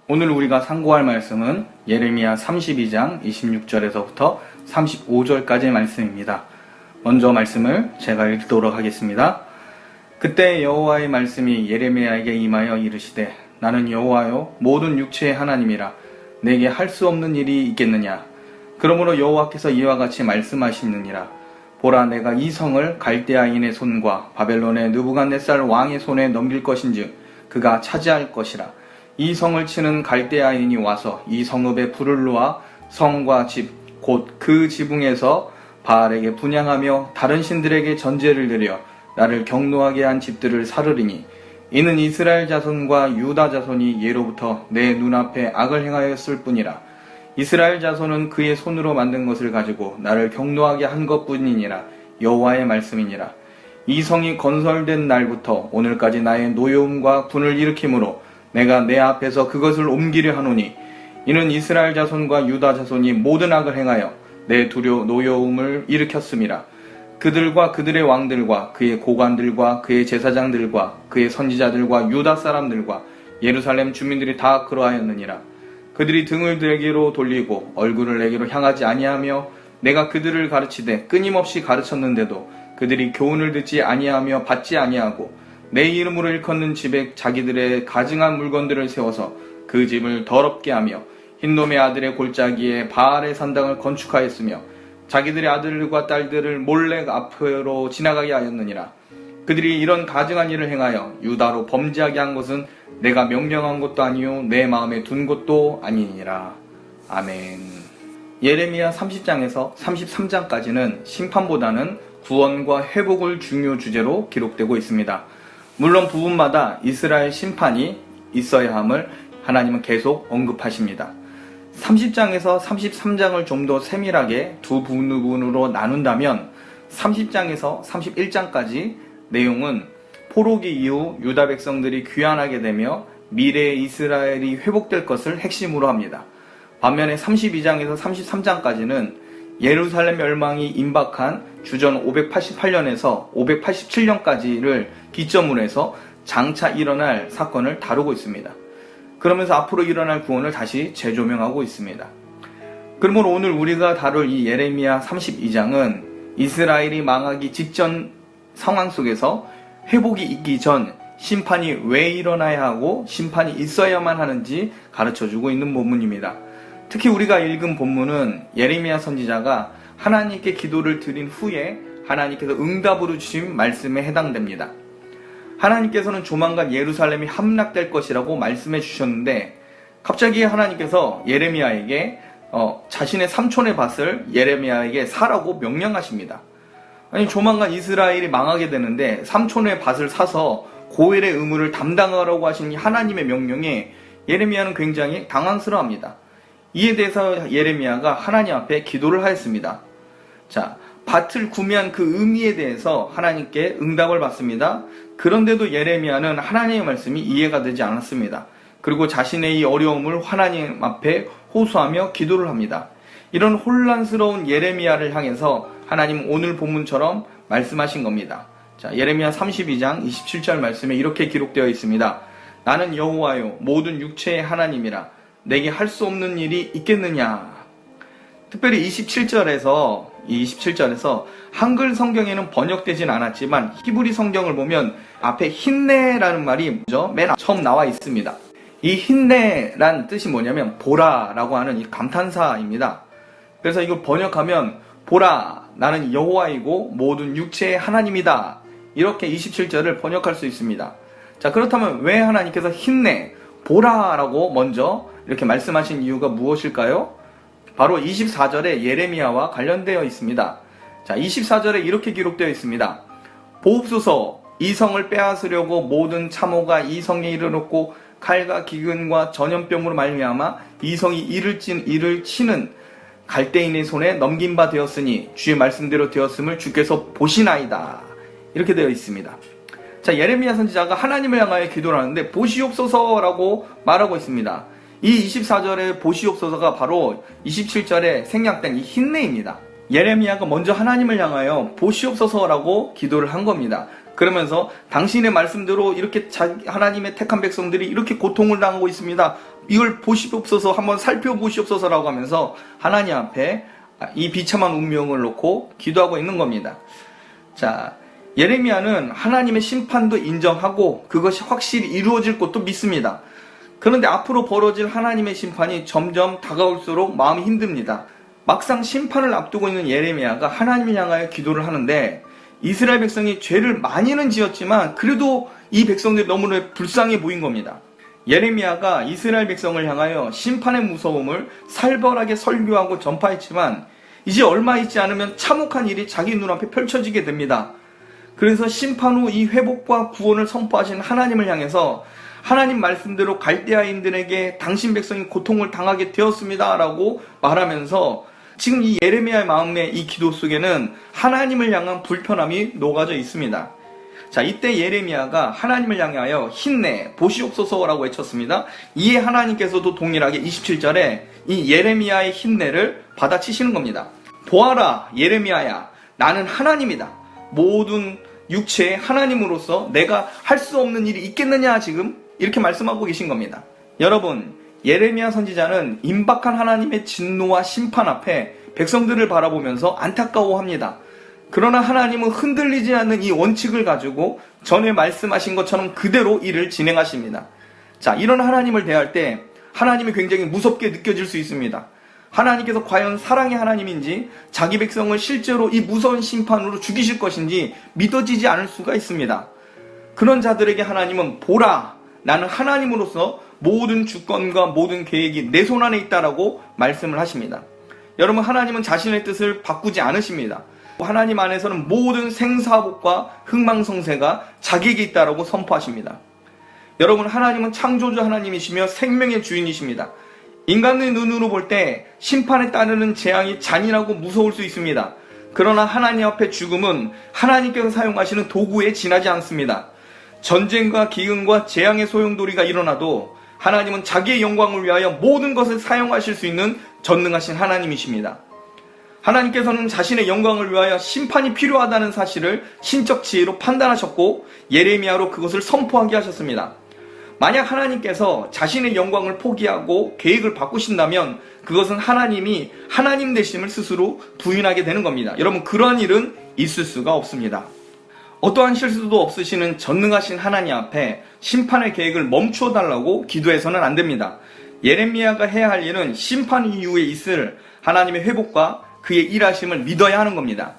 오늘 우리가 상고할 말씀은 예레미야 32장 26절에서부터 35절까지의 말씀입니다. 먼저 말씀을 제가 읽도록 하겠습니다. 그때 여호와의 말씀이 예레미야에게 임하여 이르시되 나는 여호와요 모든 육체의 하나님이라 내게 할 수 없는 일이 있겠느냐. 그러므로 여호와께서 이와 같이 말씀하시느니라. 보라, 내가 이 성을 갈대아인의 손과 바벨론의 느부갓네살 왕의 손에 넘길 것인즉 그가 차지할 것이라. 이 성을 치는 갈대아인이 와서 이 성읍에 불을 놓아 성과 집 곧 그 지붕에서 바알에게 분향하며 다른 신들에게 전제를 드려 나를 경노하게 한 집들을 사르리니 이는 이스라엘 자손과 유다 자손이 예로부터 내 눈앞에 악을 행하였을 뿐이라. 이스라엘 자손은 그의 손으로 만든 것을 가지고 나를 경노하게 한 것뿐이니라. 여호와의 말씀이니라. 이 성이 건설된 날부터 오늘까지 나의 노여움과 분을 일으키므로 내가 내 앞에서 그것을 옮기려 하노니 이는 이스라엘 자손과 유다 자손이 모든 악을 행하여 내 노여움을 일으켰음이라. 그들과 그들의 왕들과 그의 고관들과 그의 제사장들과 그의 선지자들과 유다 사람들과 예루살렘 주민들이 다 그러하였느니라. 그들이 등을 내게로 돌리고 얼굴을 내게로 향하지 아니하며 내가 그들을 가르치되 끊임없이 가르쳤는데도 그들이 교훈을 듣지 아니하며 받지 아니하고 내 이름으로 일컫는 집에 자기들의 가증한 물건들을 세워서 그 집을 더럽게 하며 흰놈의 아들의 골짜기에 바알의 산당을 건축하였으며 자기들의 아들과 딸들을 몰래 앞으로 지나가게 하였느니라. 그들이 이런 가증한 일을 행하여 유다로 범죄하게 한 것은 내가 명령한 것도 아니요 내 마음에 둔 것도 아니니라. 아멘. 예레미야 30장에서 33장까지는 심판보다는 구원과 회복을 중요 주제로 기록되고 있습니다. 물론 부분마다 이스라엘 심판이 있어야 함을 하나님은 계속 언급하십니다. 30장에서 33장을 좀 더 세밀하게 두 부분으로 나눈다면 30장에서 31장까지 내용은 포로기 이후 유다 백성들이 귀환하게 되며 미래의 이스라엘이 회복될 것을 핵심으로 합니다. 반면에 32장에서 33장까지는 예루살렘 멸망이 임박한 주전 588년에서 587년까지를 기점으로 해서 장차 일어날 사건을 다루고 있습니다. 그러면서 앞으로 일어날 구원을 다시 재조명하고 있습니다. 그러므로 오늘 우리가 다룰 이 예레미야 32장은 이스라엘이 망하기 직전 상황 속에서 회복이 있기 전 심판이 왜 일어나야 하고 심판이 있어야만 하는지 가르쳐주고 있는 본문입니다. 특히 우리가 읽은 본문은 예레미야 선지자가 하나님께 기도를 드린 후에 하나님께서 응답으로 주신 말씀에 해당됩니다. 하나님께서는 조만간 예루살렘이 함락될 것이라고 말씀해 주셨는데 갑자기 하나님께서 예레미야에게 자신의 삼촌의 밭을 예레미야에게 사라고 명령하십니다. 아니, 조만간 이스라엘이 망하게 되는데 삼촌의 밭을 사서 고엘의 의무를 담당하라고 하신 하나님의 명령에 예레미야는 굉장히 당황스러워합니다. 이에 대해서 예레미야가 하나님 앞에 기도를 하였습니다. 자, 밭을 구매한 그 의미에 대해서 하나님께 응답을 받습니다. 그런데도 예레미야는 하나님의 말씀이 이해가 되지 않았습니다. 그리고 자신의 이 어려움을 하나님 앞에 호소하며 기도를 합니다. 이런 혼란스러운 예레미야를 향해서 하나님 오늘 본문처럼 말씀하신 겁니다. 자, 예레미야 32장 27절 말씀에 이렇게 기록되어 있습니다. 나는 여호와요 모든 육체의 하나님이라 내게 할 수 없는 일이 있겠느냐. 특별히 27절에서 한글 성경에는 번역되진 않았지만 히브리 성경을 보면 앞에 힌네라는 말이 먼저 맨 처음 나와 있습니다. 이 힌네란 뜻이 뭐냐면 보라라고 하는 이 감탄사입니다. 그래서 이걸 번역하면 보라, 나는 여호와이고 모든 육체의 하나님이다. 이렇게 27절을 번역할 수 있습니다. 자, 그렇다면 왜 하나님께서 힌네, 보라라고 먼저 이렇게 말씀하신 이유가 무엇일까요? 바로 24절에 예레미야와 관련되어 있습니다. 자, 24절에 이렇게 기록되어 있습니다. 보옵소서, 이 성을 빼앗으려고 모든 참호가 이 성에 이르렀고 칼과 기근과 전염병으로 말미암아 이 성이 이를 치는 갈대인의 손에 넘긴 바 되었으니 주의 말씀대로 되었음을 주께서 보시나이다. 이렇게 되어 있습니다. 자, 예레미야 선지자가 하나님을 향하여 기도를 하는데 보시옵소서라고 말하고 있습니다. 이 24절의 보시옵소서가 바로 27절에 생략된 이 힌네입니다. 예레미야가 먼저 하나님을 향하여 보시옵소서라고 기도를 한 겁니다. 그러면서 당신의 말씀대로 이렇게 하나님의 택한 백성들이 이렇게 고통을 당하고 있습니다. 이걸 보시옵소서, 한번 살펴보시옵소서라고 하면서 하나님 앞에 이 비참한 운명을 놓고 기도하고 있는 겁니다. 자, 예레미야는 하나님의 심판도 인정하고 그것이 확실히 이루어질 것도 믿습니다. 그런데 앞으로 벌어질 하나님의 심판이 점점 다가올수록 마음이 힘듭니다. 막상 심판을 앞두고 있는 예레미야가 하나님을 향하여 기도를 하는데 이스라엘 백성이 죄를 많이는 지었지만 그래도 이 백성들이 너무나 불쌍해 보인 겁니다. 예레미야가 이스라엘 백성을 향하여 심판의 무서움을 살벌하게 설교하고 전파했지만 이제 얼마 있지 않으면 참혹한 일이 자기 눈앞에 펼쳐지게 됩니다. 그래서 심판 후 이 회복과 구원을 선포하신 하나님을 향해서 하나님 말씀대로 갈대아인들에게 당신 백성이 고통을 당하게 되었습니다 라고 말하면서 지금 이 예레미야의 마음의 이 기도 속에는 하나님을 향한 불편함이 녹아져 있습니다. 자, 이때 예레미야가 하나님을 향하여 힘내 보시옵소서라고 외쳤습니다. 이에 하나님께서도 동일하게 27절에 이 예레미야의 힘내를 받아치시는 겁니다. 보아라 예레미야야, 나는 하나님이다. 모든 육체의 하나님으로서 내가 할 수 없는 일이 있겠느냐, 지금 이렇게 말씀하고 계신 겁니다. 여러분, 예레미야 선지자는 임박한 하나님의 진노와 심판 앞에 백성들을 바라보면서 안타까워합니다. 그러나 하나님은 흔들리지 않는 이 원칙을 가지고 전에 말씀하신 것처럼 그대로 일을 진행하십니다. 자, 이런 하나님을 대할 때 하나님이 굉장히 무섭게 느껴질 수 있습니다. 하나님께서 과연 사랑의 하나님인지 자기 백성을 실제로 이 무서운 심판으로 죽이실 것인지 믿어지지 않을 수가 있습니다. 그런 자들에게 하나님은 보라, 나는 하나님으로서 모든 주권과 모든 계획이 내 손 안에 있다라고 말씀을 하십니다. 여러분, 하나님은 자신의 뜻을 바꾸지 않으십니다. 하나님 안에서는 모든 생사복과 흥망성쇠가 자기에게 있다라고 선포하십니다. 여러분, 하나님은 창조주 하나님이시며 생명의 주인이십니다. 인간의 눈으로 볼 때 심판에 따르는 재앙이 잔인하고 무서울 수 있습니다. 그러나 하나님 앞에 죽음은 하나님께서 사용하시는 도구에 지나지 않습니다. 전쟁과 기근과 재앙의 소용돌이가 일어나도 하나님은 자기의 영광을 위하여 모든 것을 사용하실 수 있는 전능하신 하나님이십니다. 하나님께서는 자신의 영광을 위하여 심판이 필요하다는 사실을 신적 지혜로 판단하셨고 예레미야로 그것을 선포하게 하셨습니다. 만약 하나님께서 자신의 영광을 포기하고 계획을 바꾸신다면 그것은 하나님이 하나님 되심을 스스로 부인하게 되는 겁니다. 여러분, 그러한 일은 있을 수가 없습니다. 어떠한 실수도 없으시는 전능하신 하나님 앞에 심판의 계획을 멈추어 달라고 기도해서는 안 됩니다. 예레미야가 해야 할 일은 심판 이후에 있을 하나님의 회복과 그의 일하심을 믿어야 하는 겁니다.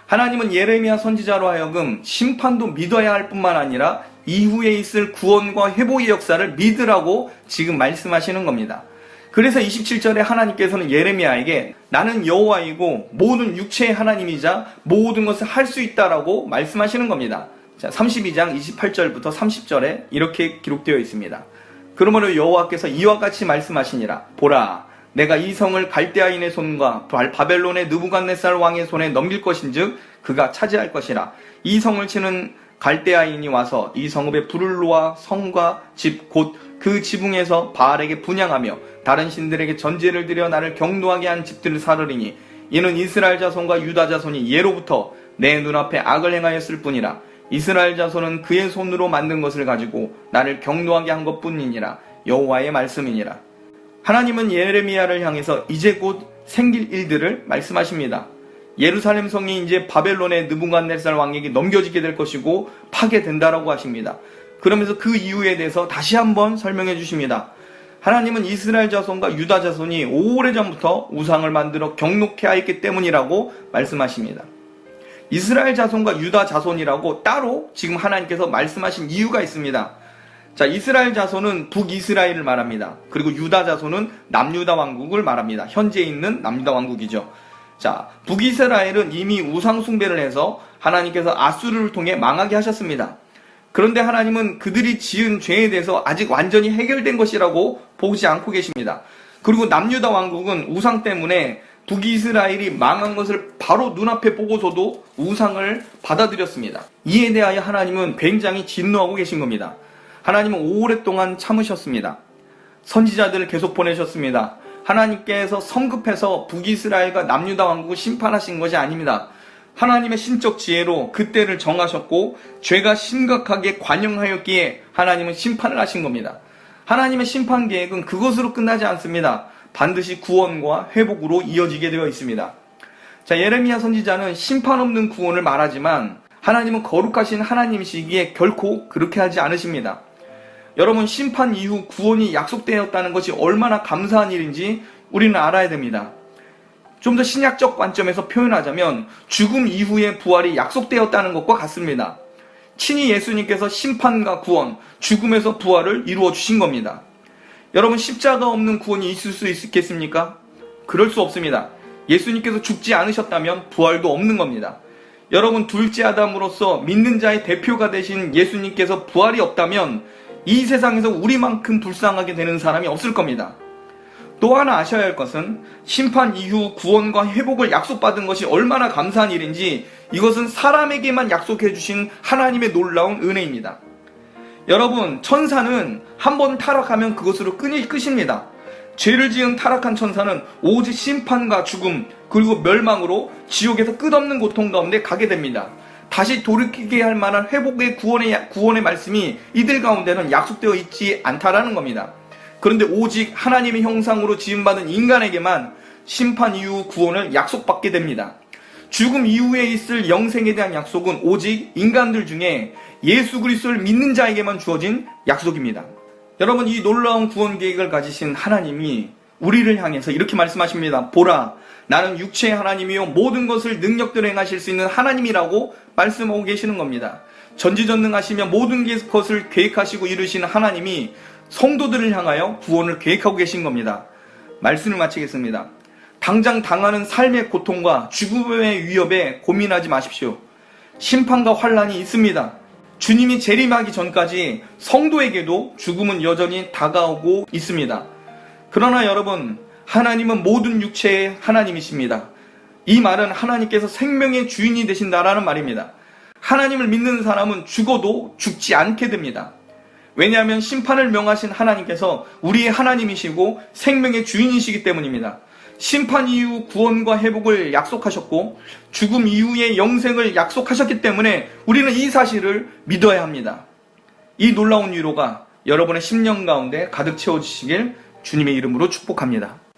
하나님은 예레미야 선지자로 하여금 심판도 믿어야 할 뿐만 아니라 이후에 있을 구원과 회복의 역사를 믿으라고 지금 말씀하시는 겁니다. 그래서 27절에 하나님께서는 예레미야에게 나는 여호와이고 모든 육체의 하나님이자 모든 것을 할 수 있다라고 말씀하시는 겁니다. 자, 32장 28절부터 30절에 이렇게 기록되어 있습니다. 그러므로 여호와께서 이와 같이 말씀하시니라. 보라, 내가 이 성을 갈대아인의 손과 바벨론의 느부갓네살 왕의 손에 넘길 것인즉 그가 차지할 것이라. 이 성을 치는 갈대아인이 와서 이 성읍에 불을 놓아 성과 집 곧 그 지붕에서 바알에게 분향하며 다른 신들에게 전제를 드려 나를 경노하게 한 집들을 사르리니 이는 이스라엘 자손과 유다 자손이 예로부터 내 눈앞에 악을 행하였을 뿐이라. 이스라엘 자손은 그의 손으로 만든 것을 가지고 나를 경노하게 한 것뿐이니라. 여호와의 말씀이니라. 하나님은 예레미야를 향해서 이제 곧 생길 일들을 말씀하십니다. 예루살렘 성이 이제 바벨론의 느부갓네살 왕에게 넘겨지게 될 것이고 파괴된다라고 하십니다. 그러면서 그 이유에 대해서 다시 한번 설명해 주십니다. 하나님은 이스라엘 자손과 유다 자손이 오래전부터 우상을 만들어 경록해 하였기 때문이라고 말씀하십니다. 이스라엘 자손과 유다 자손이라고 따로 지금 하나님께서 말씀하신 이유가 있습니다. 자, 이스라엘 자손은 북이스라엘을 말합니다. 그리고 유다 자손은 남유다 왕국을 말합니다. 현재 있는 남유다 왕국이죠. 자, 북이스라엘은 이미 우상 숭배를 해서 하나님께서 아수르를 통해 망하게 하셨습니다. 그런데 하나님은 그들이 지은 죄에 대해서 아직 완전히 해결된 것이라고 보지 않고 계십니다. 그리고 남유다 왕국은 우상 때문에 북이스라엘이 망한 것을 바로 눈앞에 보고서도 우상을 받아들였습니다. 이에 대하여 하나님은 굉장히 진노하고 계신 겁니다. 하나님은 오랫동안 참으셨습니다. 선지자들을 계속 보내셨습니다. 하나님께서 성급해서 북이스라엘과 남유다 왕국을 심판하신 것이 아닙니다. 하나님의 신적 지혜로 그때를 정하셨고 죄가 심각하게 관영하였기에 하나님은 심판을 하신 겁니다. 하나님의 심판 계획은 그것으로 끝나지 않습니다. 반드시 구원과 회복으로 이어지게 되어 있습니다. 자, 예레미야 선지자는 심판 없는 구원을 말하지만 하나님은 거룩하신 하나님이시기에 결코 그렇게 하지 않으십니다. 여러분, 심판 이후 구원이 약속되었다는 것이 얼마나 감사한 일인지 우리는 알아야 됩니다. 좀 더 신약적 관점에서 표현하자면 죽음 이후의 부활이 약속되었다는 것과 같습니다. 친히 예수님께서 심판과 구원, 죽음에서 부활을 이루어 주신 겁니다. 여러분, 십자가 없는 구원이 있을 수 있겠습니까? 그럴 수 없습니다. 예수님께서 죽지 않으셨다면 부활도 없는 겁니다. 여러분, 둘째 아담으로서 믿는 자의 대표가 되신 예수님께서 부활이 없다면 이 세상에서 우리만큼 불쌍하게 되는 사람이 없을 겁니다. 또 하나 아셔야 할 것은 심판 이후 구원과 회복을 약속받은 것이 얼마나 감사한 일인지 이것은 사람에게만 약속해 주신 하나님의 놀라운 은혜입니다. 여러분, 천사는 한번 타락하면 그것으로 끝입니다. 죄를 지은 타락한 천사는 오직 심판과 죽음 그리고 멸망으로 지옥에서 끝없는 고통 가운데 가게 됩니다. 다시 돌이키게 할 만한 회복의 구원의 말씀이 이들 가운데는 약속되어 있지 않다라는 겁니다. 그런데 오직 하나님의 형상으로 지음받은 인간에게만 심판 이후 구원을 약속받게 됩니다. 죽음 이후에 있을 영생에 대한 약속은 오직 인간들 중에 예수 그리스도를 믿는 자에게만 주어진 약속입니다. 여러분, 이 놀라운 구원 계획을 가지신 하나님이 우리를 향해서 이렇게 말씀하십니다. 보라, 나는 육체의 하나님이요 모든 것을 능력대로 행하실 수 있는 하나님이라고 말씀하고 계시는 겁니다. 전지전능하시며 모든 것을 계획하시고 이루시는 하나님이 성도들을 향하여 구원을 계획하고 계신 겁니다. 말씀을 마치겠습니다. 당장 당하는 삶의 고통과 죽음의 위협에 고민하지 마십시오. 심판과 환난이 있습니다. 주님이 재림하기 전까지 성도에게도 죽음은 여전히 다가오고 있습니다. 그러나 여러분, 하나님은 모든 육체의 하나님이십니다. 이 말은 하나님께서 생명의 주인이 되신다라는 말입니다. 하나님을 믿는 사람은 죽어도 죽지 않게 됩니다. 왜냐하면 심판을 명하신 하나님께서 우리의 하나님이시고 생명의 주인이시기 때문입니다. 심판 이후 구원과 회복을 약속하셨고 죽음 이후의 영생을 약속하셨기 때문에 우리는 이 사실을 믿어야 합니다. 이 놀라운 위로가 여러분의 심령 가운데 가득 채워지시길 주님의 이름으로 축복합니다.